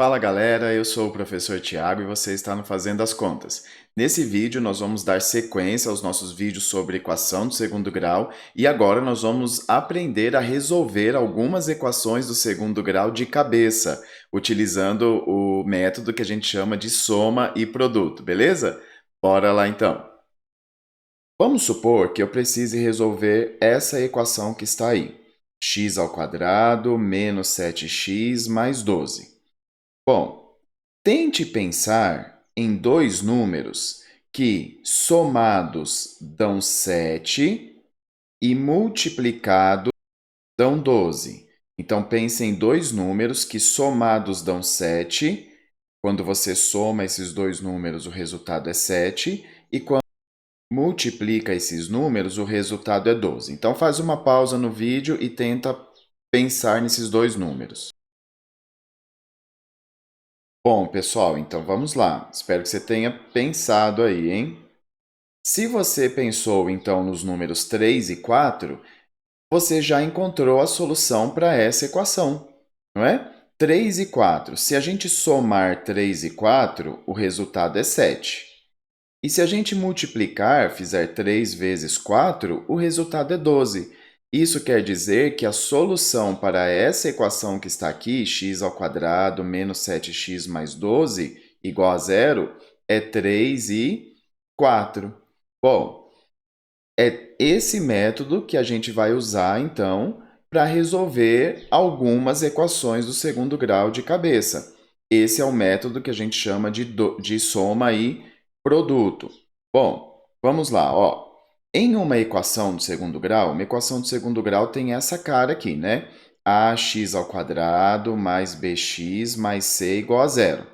Fala galera, eu sou o professor Tiago e você está no Fazendo as Contas. Nesse vídeo nós vamos dar sequência aos nossos vídeos sobre equação do segundo grau e agora nós vamos aprender a resolver algumas equações do segundo grau de cabeça, utilizando o método que a gente chama de soma e produto, beleza? Bora lá então. Vamos supor que eu precise resolver essa equação que está aí. X ao quadrado menos 7x mais 12. Bom, tente pensar em dois números que somados dão 7 e multiplicados dão 12. Então, pense em dois números que somados dão 7. Quando você soma esses dois números, o resultado é 7. E quando multiplica esses números, o resultado é 12. Então, faz uma pausa no vídeo e tenta pensar nesses dois números. Bom, pessoal, então vamos lá. Espero que você tenha pensado aí, hein? Se você pensou, então, nos números 3 e 4, você já encontrou a solução para essa equação, não é? 3 e 4. Se a gente somar 3 e 4, o resultado é 7. E se a gente multiplicar, fizer 3 vezes 4, o resultado é 12. Isso quer dizer que a solução para essa equação que está aqui, x ao quadrado menos 7x mais 12, igual a zero, é 3 e 4. Bom, é esse método que a gente vai usar, então, para resolver algumas equações do segundo grau de cabeça. Esse é o método que a gente chama de soma e produto. Bom, vamos lá, ó. Em uma equação do segundo grau, uma equação do segundo grau tem essa cara aqui, né? Ax ao quadrado mais bx mais c igual a zero.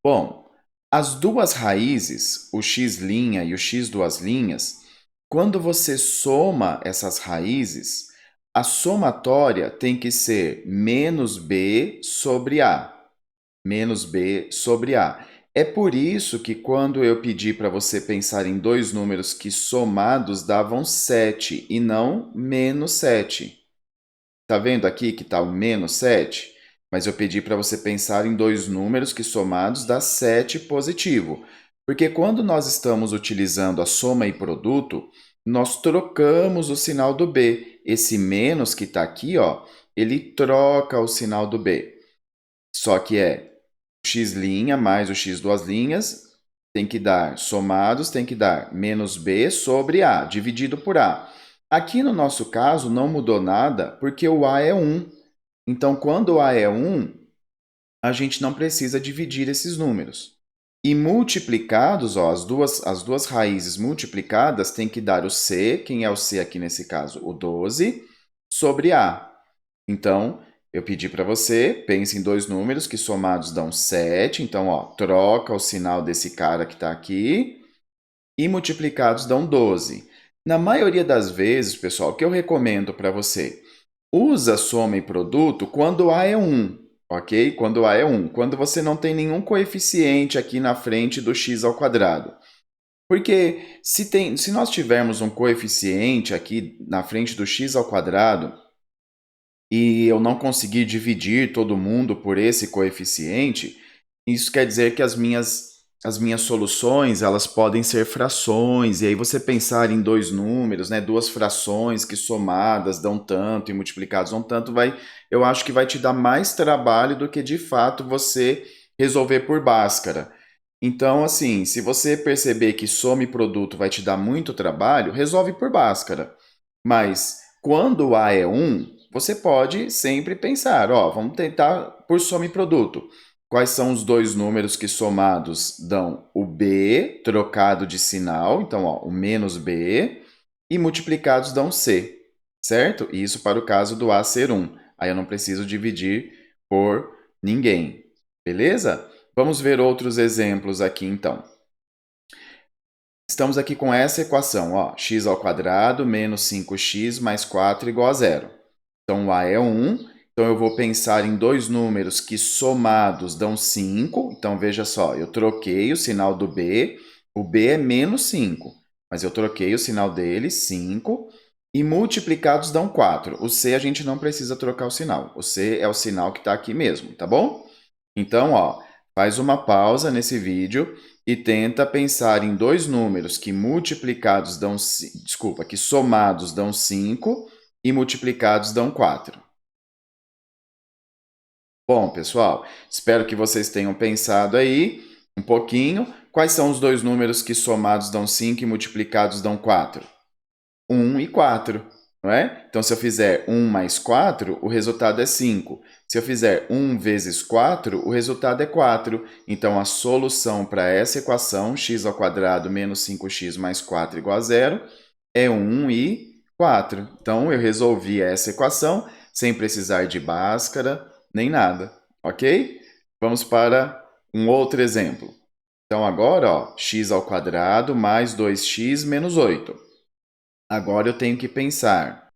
Bom, as duas raízes, o x' e o x duas linhas, quando você soma essas raízes, a somatória tem que ser menos b sobre a. Menos b sobre a. É por isso que quando eu pedi para você pensar em dois números que somados davam 7 e não menos 7. Está vendo aqui que está o menos 7? Mas eu pedi para você pensar em dois números que somados dá 7 positivo. Porque quando nós estamos utilizando a soma e produto, nós trocamos o sinal do B. Esse menos que está aqui, ó, ele troca o sinal do B. Só que é o x' mais o x duas linhas tem que dar, somados, tem que dar menos b sobre a, dividido por a. Aqui no nosso caso não mudou nada, porque o a é 1. Então, quando o a é 1, a gente não precisa dividir esses números. E multiplicados, ó, as duas raízes multiplicadas tem que dar o c, quem é o c aqui nesse caso? O 12, sobre a. Então, eu pedi para você, pense em dois números que somados dão 7. Então, ó, troca o sinal desse cara que está aqui e multiplicados dão 12. Na maioria das vezes, pessoal, o que eu recomendo para você? Usa soma e produto quando A é 1, ok? Quando A é 1. Quando você não tem nenhum coeficiente aqui na frente do x ao quadrado. Porque se nós tivermos um coeficiente aqui na frente do x ao quadrado, e eu não conseguir dividir todo mundo por esse coeficiente, isso quer dizer que as minhas soluções elas podem ser frações, e aí você pensar em dois números, né, duas frações que somadas dão tanto e multiplicados dão tanto, eu acho que vai te dar mais trabalho do que de fato você resolver por Bhaskara. Então, assim, se você perceber que soma e produto vai te dar muito trabalho, resolve por Bhaskara. Mas quando A é 1, você pode sempre pensar, ó, vamos tentar por soma e produto. Quais são os dois números que somados dão o B trocado de sinal, então ó, o menos B, e multiplicados dão C, certo? Isso para o caso do A ser 1. Aí eu não preciso dividir por ninguém, beleza? Vamos ver outros exemplos aqui então. Estamos aqui com essa equação, ó, x ao quadrado menos 5x mais 4 igual a zero. Então, o a é 1. Então, eu vou pensar em dois números que somados dão 5. Então, veja só, eu troquei o sinal do b. O b é menos 5, mas eu troquei o sinal dele, 5. E multiplicados dão 4. O c a gente não precisa trocar o sinal. O c é o sinal que está aqui mesmo, tá bom? Então, ó, faz uma pausa nesse vídeo e tenta pensar em dois números que multiplicados dão, desculpa, que somados dão 5 e multiplicados dão 4. Bom, pessoal, espero que vocês tenham pensado aí um pouquinho. Quais são os dois números que somados dão 5 e multiplicados dão 4? 1 e 4, não é? Então, se eu fizer 1 mais 4, o resultado é 5. Se eu fizer 1 vezes 4, o resultado é 4. Então, a solução para essa equação, x² menos 5x mais 4 igual a 0, é 1 e 4. Então, eu resolvi essa equação sem precisar de Bhaskara nem nada, ok? Vamos para um outro exemplo. Então, agora, ó, x² mais 2x menos 8. Agora eu tenho que pensar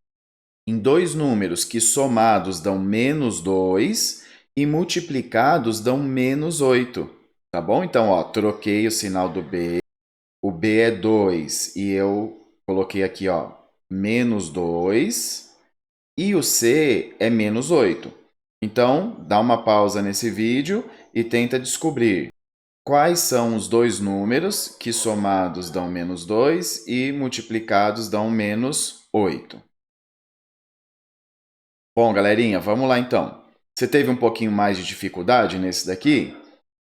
em dois números que somados dão menos 2 e multiplicados dão menos 8. Tá bom? Então, ó, troquei o sinal do B. O B é 2 e eu coloquei aqui, ó, menos 2. E o C é menos 8. Então, dá uma pausa nesse vídeo e tenta descobrir quais são os dois números que somados dão menos 2 e multiplicados dão menos 8. Bom, galerinha, vamos lá então. Você teve um pouquinho mais de dificuldade nesse daqui?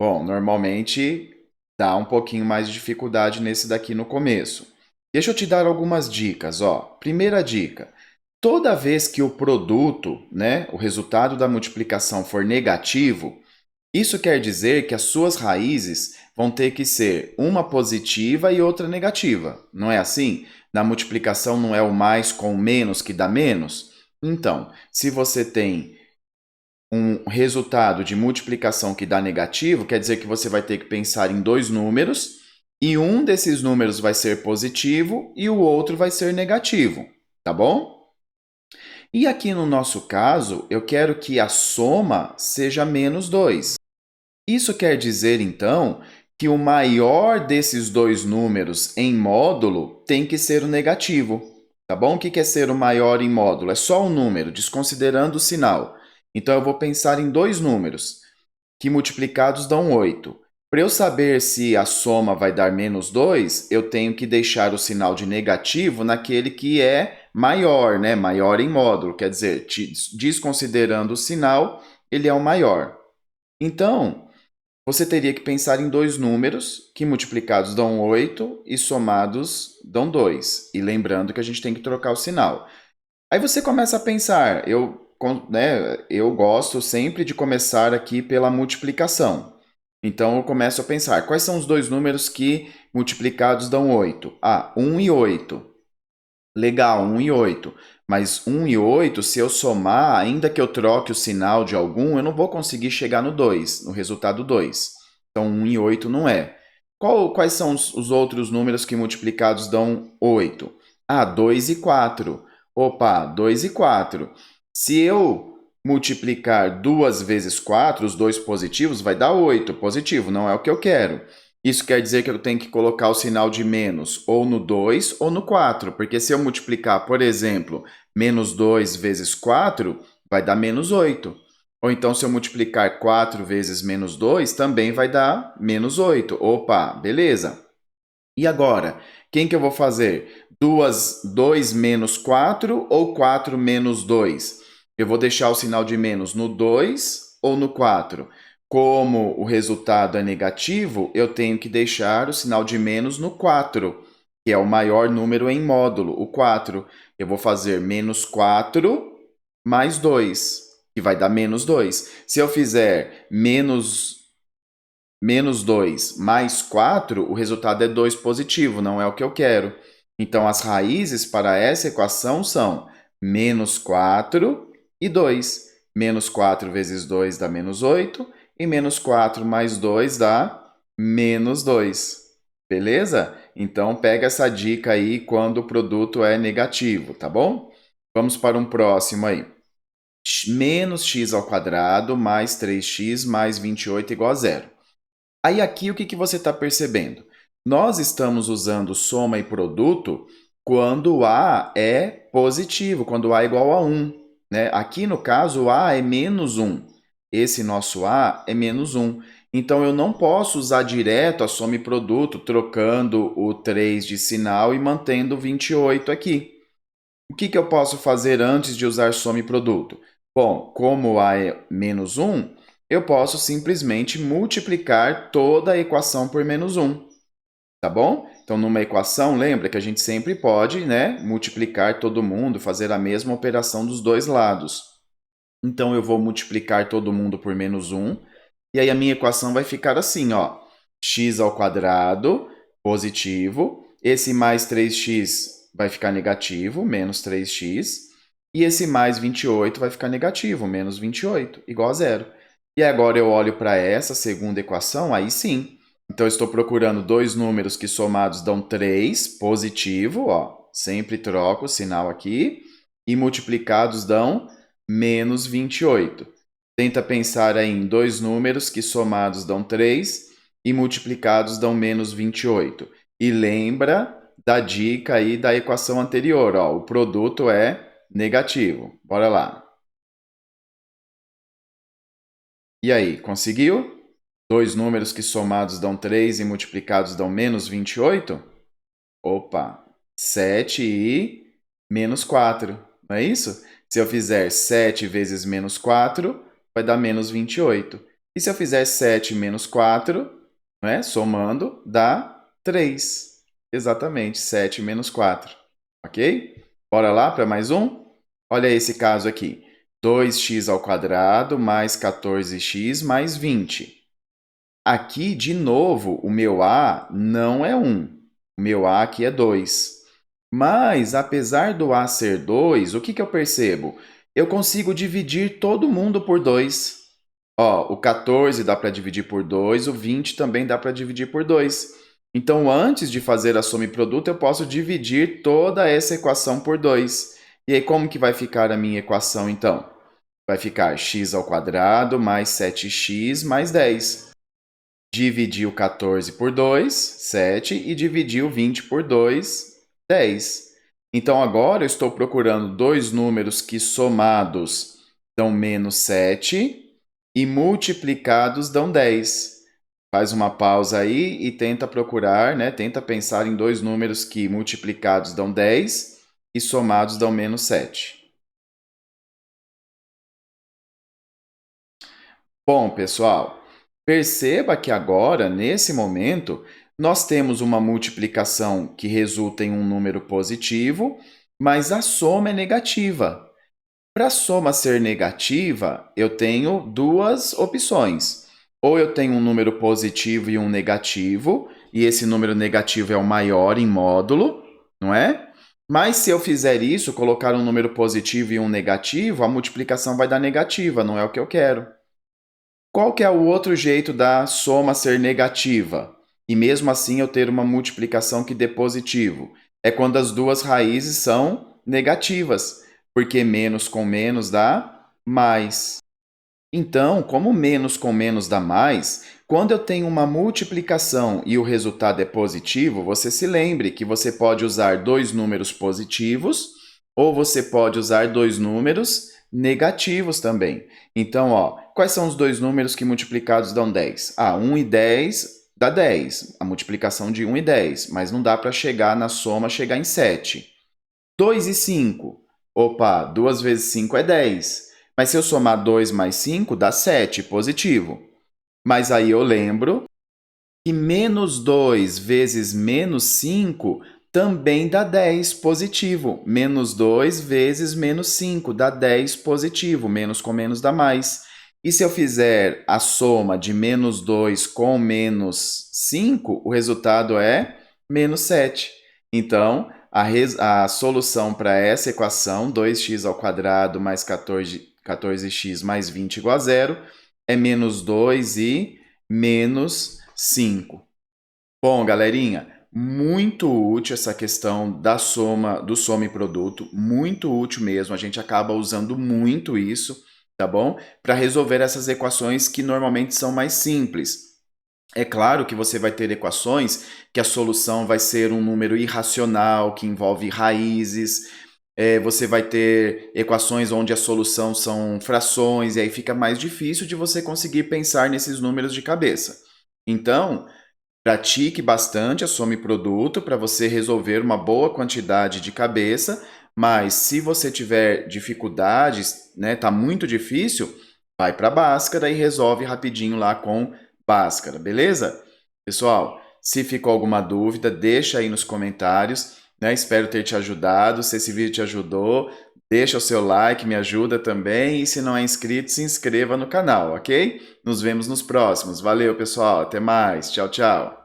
Bom, normalmente dá um pouquinho mais de dificuldade nesse daqui no começo. Deixa eu te dar algumas dicas, ó. Primeira dica: toda vez que o produto, né, o resultado da multiplicação for negativo, isso quer dizer que as suas raízes vão ter que ser uma positiva e outra negativa. Não é assim? Na multiplicação não é o mais com o menos que dá menos? Então, se você tem um resultado de multiplicação que dá negativo, quer dizer que você vai ter que pensar em dois números e um desses números vai ser positivo e o outro vai ser negativo, tá bom? E aqui no nosso caso, eu quero que a soma seja menos 2. Isso quer dizer, então, que o maior desses dois números em módulo tem que ser o negativo. Tá bom? O que é ser o maior em módulo? É só um número, desconsiderando o sinal. Então, eu vou pensar em dois números, que multiplicados dão 8. Para eu saber se a soma vai dar menos 2, eu tenho que deixar o sinal de negativo naquele que é maior, né? Maior em módulo, quer dizer, desconsiderando o sinal, ele é o maior. Então, você teria que pensar em dois números que multiplicados dão 8 e somados dão 2. E lembrando que a gente tem que trocar o sinal. Aí você começa a pensar, eu gosto sempre de começar aqui pela multiplicação. Então eu começo a pensar, quais são os dois números que multiplicados dão 8? Ah, 1 e 8. Legal, 1 e 8. Mas 1 e 8, se eu somar, ainda que eu troque o sinal de algum, eu não vou conseguir chegar no 2, no resultado 2. Então 1 e 8 não é. Quais são os outros números que multiplicados dão 8? Ah, 2 e 4. Opa, 2 e 4. Se eu multiplicar 2 vezes 4, os dois positivos, vai dar 8. Positivo, não é o que eu quero. Isso quer dizer que eu tenho que colocar o sinal de menos ou no 2 ou no 4, porque se eu multiplicar, por exemplo, menos 2 vezes 4, vai dar menos 8. Ou então, se eu multiplicar 4 vezes menos 2, também vai dar menos 8. Opa, beleza. E agora, quem que eu vou fazer? 2 menos 4 ou 4 menos 2? Eu vou deixar o sinal de menos no 2 ou no 4? Como o resultado é negativo, eu tenho que deixar o sinal de menos no 4, que é o maior número em módulo, o 4. Eu vou fazer menos 4 mais 2, que vai dar menos 2. Se eu fizer menos 2 mais 4, o resultado é 2 positivo, não é o que eu quero. Então, as raízes para essa equação são menos 4 e 2. Menos 4 vezes 2 dá menos 8, e menos 4 mais 2 dá menos 2. Beleza? Então, pega essa dica aí quando o produto é negativo, tá bom? Vamos para um próximo aí. Menos x² mais 3x mais 28 igual a 0. Aí aqui o que você está percebendo? Nós estamos usando soma e produto quando A é positivo, quando A é igual a 1. Né? Aqui no caso, A é menos 1. esse nosso A é menos 1. Então, eu não posso usar direto a soma e produto, trocando o 3 de sinal e mantendo o 28 aqui. O que eu posso fazer antes de usar soma e produto? Bom, como A é menos 1, eu posso simplesmente multiplicar toda a equação por menos 1. Tá bom? Então, numa equação, lembra que a gente sempre pode, né, multiplicar todo mundo, fazer a mesma operação dos dois lados. Então, eu vou multiplicar todo mundo por menos 1, e aí a minha equação vai ficar assim, ó. X ao quadrado, positivo. Esse mais 3x vai ficar negativo, menos 3x. E esse mais 28 vai ficar negativo, menos 28, igual a zero. E agora eu olho para essa segunda equação, aí sim. Então, eu estou procurando dois números que somados dão 3, positivo, ó. Sempre troco o sinal aqui. E multiplicados dão menos 28. Tenta pensar aí em dois números que somados dão 3 e multiplicados dão menos 28. E lembra da dica aí da equação anterior, ó. O produto é negativo. Bora lá. E aí, conseguiu? Dois números que somados dão 3 e multiplicados dão menos 28? Opa, 7 e menos 4, não é isso? Se eu fizer 7 vezes menos 4, vai dar menos 28. E se eu fizer 7 menos 4, né, somando, dá 3. Exatamente, 7 menos 4. Ok? Bora lá para mais um? Olha esse caso aqui. 2x ao quadrado mais 14x mais 20. Aqui, de novo, o meu A não é 1. O meu A aqui é 2. Mas, apesar do A ser 2, o que eu percebo? Eu consigo dividir todo mundo por 2. Ó, o 14 dá para dividir por 2, o 20 também dá para dividir por 2. Então, antes de fazer a soma e produto, eu posso dividir toda essa equação por 2. E aí, como que vai ficar a minha equação, então? Vai ficar x ao quadrado mais 7x mais 10. Dividir o 14 por 2, 7, e dividir o 20 por 2, 10. Então, agora eu estou procurando dois números que somados dão menos 7 e multiplicados dão 10. Faz uma pausa aí e tenta procurar, né? Tenta pensar em dois números que multiplicados dão 10 e somados dão menos 7. Bom, pessoal, perceba que agora, nesse momento, nós temos uma multiplicação que resulta em um número positivo, mas a soma é negativa. Para a soma ser negativa, eu tenho duas opções. Ou eu tenho um número positivo e um negativo, e esse número negativo é o maior em módulo, não é? Mas se eu fizer isso, colocar um número positivo e um negativo, a multiplicação vai dar negativa, não é o que eu quero. Qual que é o outro jeito da soma ser negativa? E mesmo assim eu ter uma multiplicação que dê positivo? É quando as duas raízes são negativas, porque menos com menos dá mais. Então, como menos com menos dá mais, quando eu tenho uma multiplicação e o resultado é positivo, você se lembre que você pode usar dois números positivos ou você pode usar dois números negativos também. Então, ó, quais são os dois números que multiplicados dão 10? 1 e 10 dá 10, a multiplicação de 1 e 10, mas não dá para chegar na soma, chegar em 7. 2 e 5. Opa, 2 vezes 5 é 10. Mas se eu somar 2 mais 5, dá 7, positivo. Mas aí eu lembro que menos 2 vezes menos 5 também dá 10, positivo. Menos 2 vezes menos 5 dá 10, positivo. Menos com menos dá mais. E se eu fizer a soma de menos 2 com menos 5, o resultado é menos 7. Então, a solução para essa equação, 2x ao quadrado mais 14x mais 20 igual a zero, é menos 2 e menos 5. Bom, galerinha, muito útil essa questão da soma, do soma e produto, muito útil mesmo, a gente acaba usando muito isso, tá bom? Para resolver essas equações que normalmente são mais simples. É claro que você vai ter equações que a solução vai ser um número irracional, que envolve raízes, você vai ter equações onde a solução são frações, e aí fica mais difícil de você conseguir pensar nesses números de cabeça. Então, pratique bastante a soma e produto para você resolver uma boa quantidade de cabeça, mas se você tiver dificuldades, né, tá muito difícil, vai para Bhaskara e resolve rapidinho lá com Bhaskara, beleza? Pessoal, se ficou alguma dúvida, deixa aí nos comentários, né? Espero ter te ajudado. Se esse vídeo te ajudou, deixa o seu like, me ajuda também. E se não é inscrito, se inscreva no canal, ok? Nos vemos nos próximos. Valeu, pessoal. Até mais. Tchau, tchau.